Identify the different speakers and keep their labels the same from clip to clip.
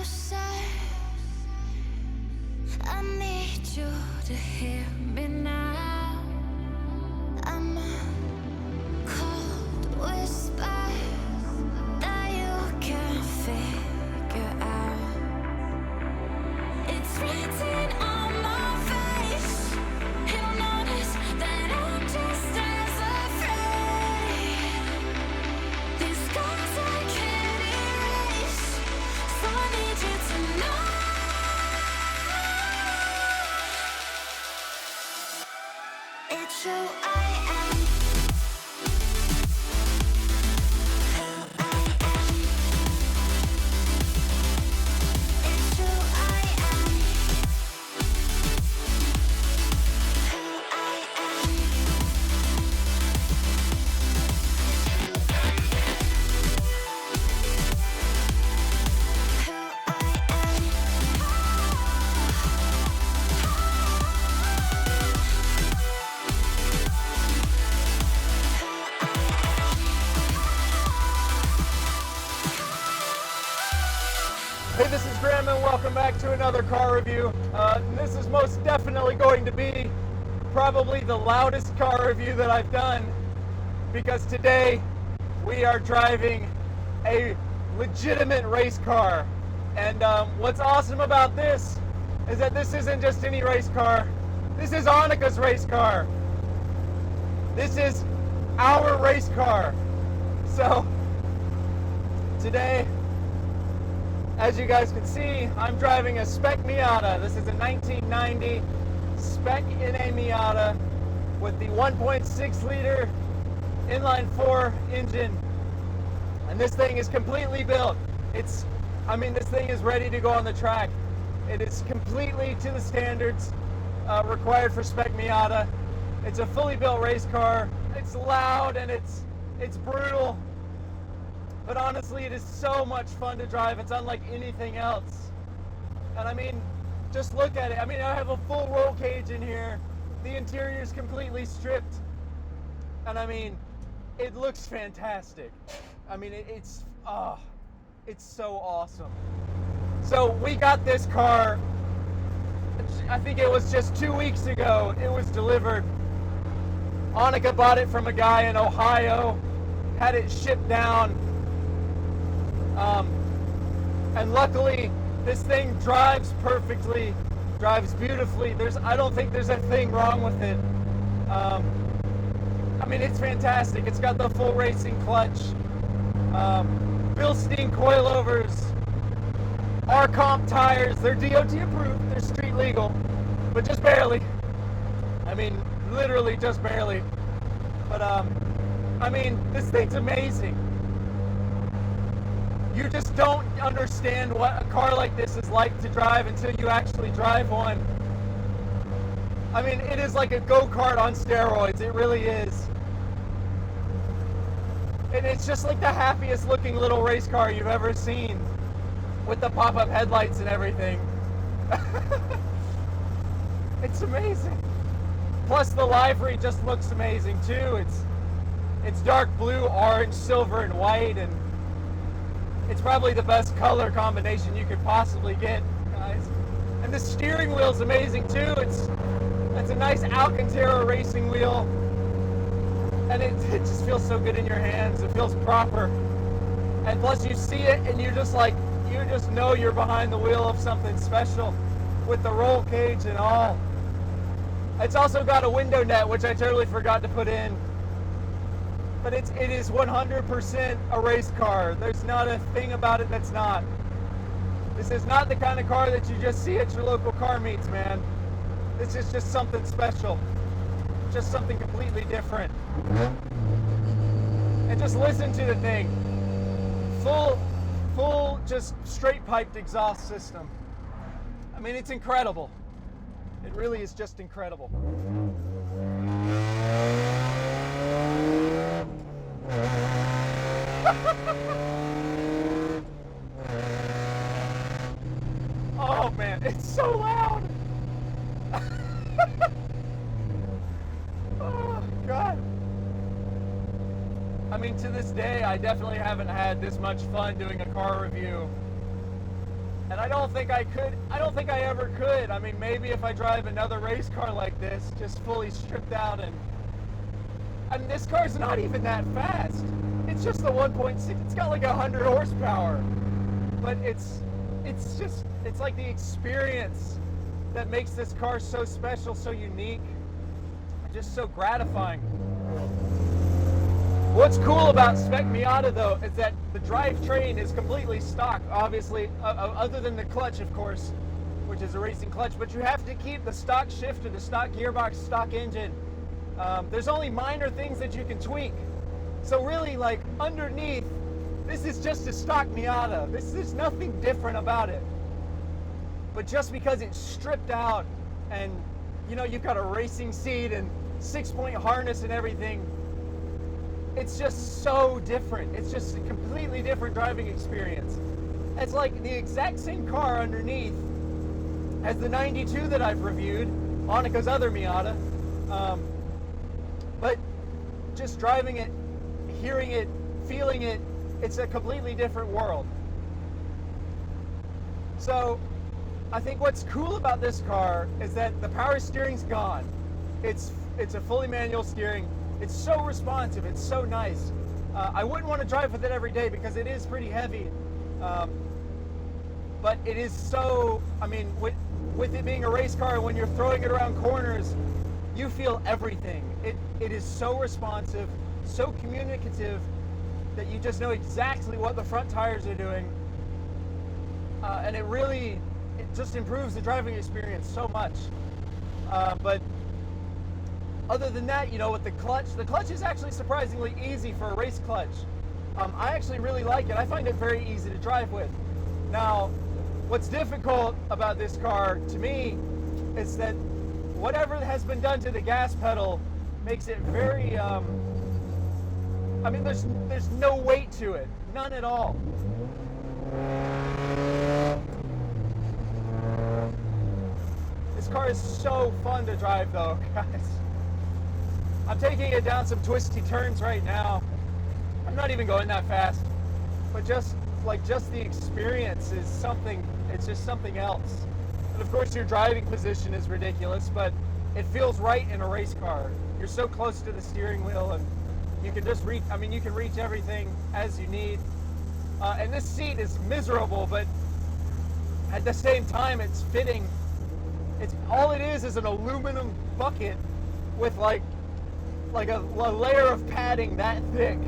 Speaker 1: closer. I need you to hear me now. I'm a cold whisper that you can't figure out. It's written on my face. You'll notice that I'm just as afraid. These scars I can't erase, so I need you to know. It's who I am. Who I am. It's who I am. Who I am. Who I am.
Speaker 2: Hey, this is Graham and welcome back to another car review. This is most definitely going to be probably the loudest car review that I've done, because today we are driving a legitimate race car. And what's awesome about this is that this isn't just any race car. This is Annika's race car. This is our race car. So today, as you guys can see, I'm driving a Spec Miata. This is a 1990 Spec Miata with the 1.6 liter inline 4 engine. And this thing is completely built. This thing is ready to go on the track. It is completely to the standards required for Spec Miata. It's a fully built race car. It's loud and it's brutal. But honestly, it is so much fun to drive. It's unlike anything else. And I mean, just look at it. I mean, I have a full roll cage in here. The interior is completely stripped. And I mean, it looks fantastic. I mean, it's so awesome. So we got this car, I think it was just 2 weeks ago. It was delivered. Annika bought it from a guy in Ohio, had it shipped down. And luckily, this thing drives perfectly, drives beautifully. I don't think there's a thing wrong with it. I mean, it's fantastic. It's got the full racing clutch, Bilstein coilovers, R-Comp tires. They're DOT approved, they're street legal, but just barely. I mean, literally just barely. But I mean, this thing's amazing. You just don't understand what a car like this is like to drive until you actually drive one. I mean, it is like a go-kart on steroids. It really is. And it's just like the happiest looking little race car you've ever seen, with the pop-up headlights and everything. It's amazing. Plus the livery just looks amazing too. It's dark blue, orange, silver, and white, and it's probably the best color combination you could possibly get, guys. And the steering wheel is amazing too. It's a nice Alcantara racing wheel, and it just feels so good in your hands. It feels proper, and plus you see it, and you just know you're behind the wheel of something special, with the roll cage and all. It's also got a window net, which I totally forgot to put in. But it is 100% a race car. There's not a thing about it that's not. This is not the kind of car that you just see at your local car meets, man. This is just something special. Just something completely different. And just listen to the thing. Full, just straight piped exhaust system. I mean, it's incredible. It really is just incredible. Oh man, it's so loud. Oh God. I mean, to this day, I definitely haven't had this much fun doing a car review And I don't think I could, I don't think I ever could. I mean, maybe if I drive another race car like this, just fully stripped out, and I mean, this car's not even that fast. It's just the 1.6, it's got like 100 horsepower. But it's just, it's like the experience that makes this car so special, so unique, just so gratifying. What's cool about Spec Miata though is that the drivetrain is completely stock, obviously, other than the clutch, of course, which is a racing clutch, but you have to keep the stock shifter, the stock gearbox, stock engine. There's only minor things that you can tweak. So really, like, underneath, this is just a stock Miata. There's nothing different about it. But just because it's stripped out and, you know, you've got a racing seat and 6-point harness and everything, it's just so different. It's just a completely different driving experience. It's like the exact same car underneath as the 92 that I've reviewed, Annika's other Miata. But just driving it, hearing it, feeling it, it's a completely different world. So I think what's cool about this car is that the power steering's gone. It's a fully manual steering. It's so responsive, it's so nice. I wouldn't want to drive with it every day because it is pretty heavy. But it is so, I mean, with it being a race car, when you're throwing it around corners, you feel everything. It is so responsive, so communicative, that you just know exactly what the front tires are doing. And it just improves the driving experience so much. But other than that, you know, with the clutch is actually surprisingly easy for a race clutch. I actually really like it. I find it very easy to drive with. Now, what's difficult about this car to me is that whatever has been done to the gas pedal makes it very, I mean, there's no weight to it, none at all. This car is so fun to drive though, guys. I'm taking it down some twisty turns right now. I'm not even going that fast, but just the experience is something, it's just something else. And of course your driving position is ridiculous, but it feels right in a race car. You're so close to the steering wheel and you can just reach, I mean, you can reach everything as you need. And this seat is miserable, but at the same time it's fitting. All it is an aluminum bucket with like a layer of padding that thick.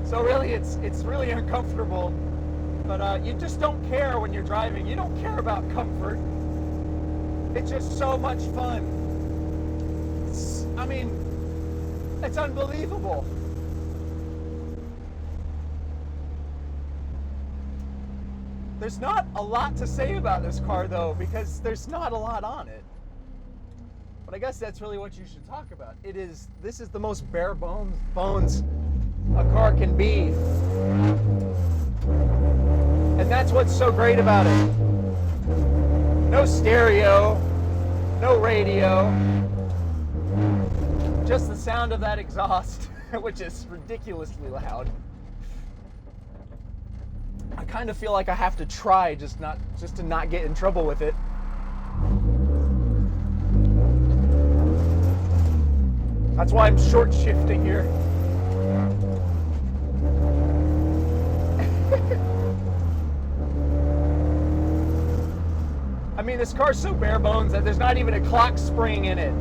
Speaker 2: So really it's really uncomfortable, but you just don't care when you're driving. You don't care about comfort. It's just so much fun. I mean, it's unbelievable. There's not a lot to say about this car though, because there's not a lot on it. But I guess that's really what you should talk about. This is the most bare bones a car can be. And that's what's so great about it. No stereo, no radio, just the sound of that exhaust, which is ridiculously loud. I kind of feel like I have to try just to not get in trouble with it. That's why I'm short shifting here. I mean, this car's so bare bones that there's not even a clock spring in it.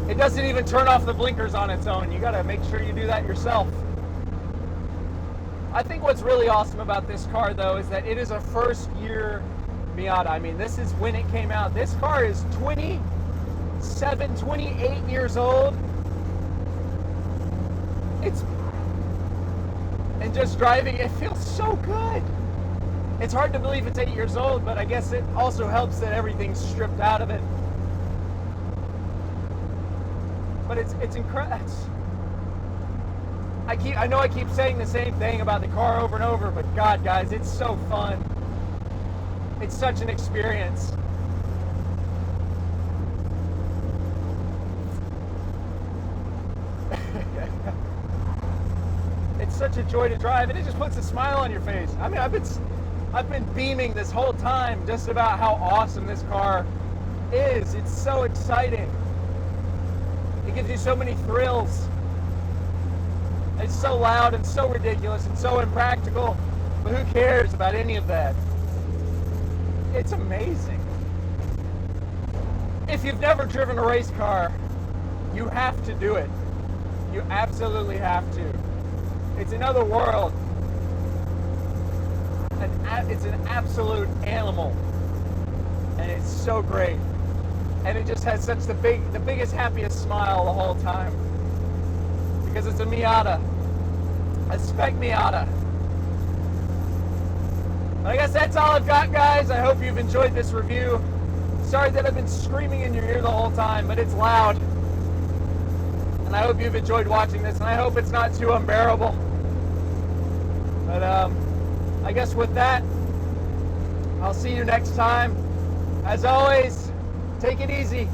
Speaker 2: It doesn't even turn off the blinkers on its own. You gotta make sure you do that yourself. I think what's really awesome about this car though is that it is a first year Miata. I mean, this is when it came out. This car is 27, 28 years old. And just driving, it feels so good. It's hard to believe it's 8 years old, but I guess it also helps that everything's stripped out of it. But it's incredible. I know I keep saying the same thing about the car over and over, but God, guys, it's so fun. It's such an experience. such a joy to drive, and it just puts a smile on your face. I mean, I've been beaming this whole time just about how awesome this car is. It's so exciting. It gives you so many thrills. It's so loud and so ridiculous and so impractical, but who cares about any of that? It's amazing. If you've never driven a race car, you have to do it. You absolutely have to. It's another world. It's an absolute animal, and it's so great. And it just has such the biggest, happiest smile the whole time, because it's a Miata, a Spec Miata. I guess that's all I've got, guys. I hope you've enjoyed this review. Sorry that I've been screaming in your ear the whole time, but it's loud. And I hope you've enjoyed watching this, and I hope it's not too unbearable. But I guess with that, I'll see you next time. As always, take it easy.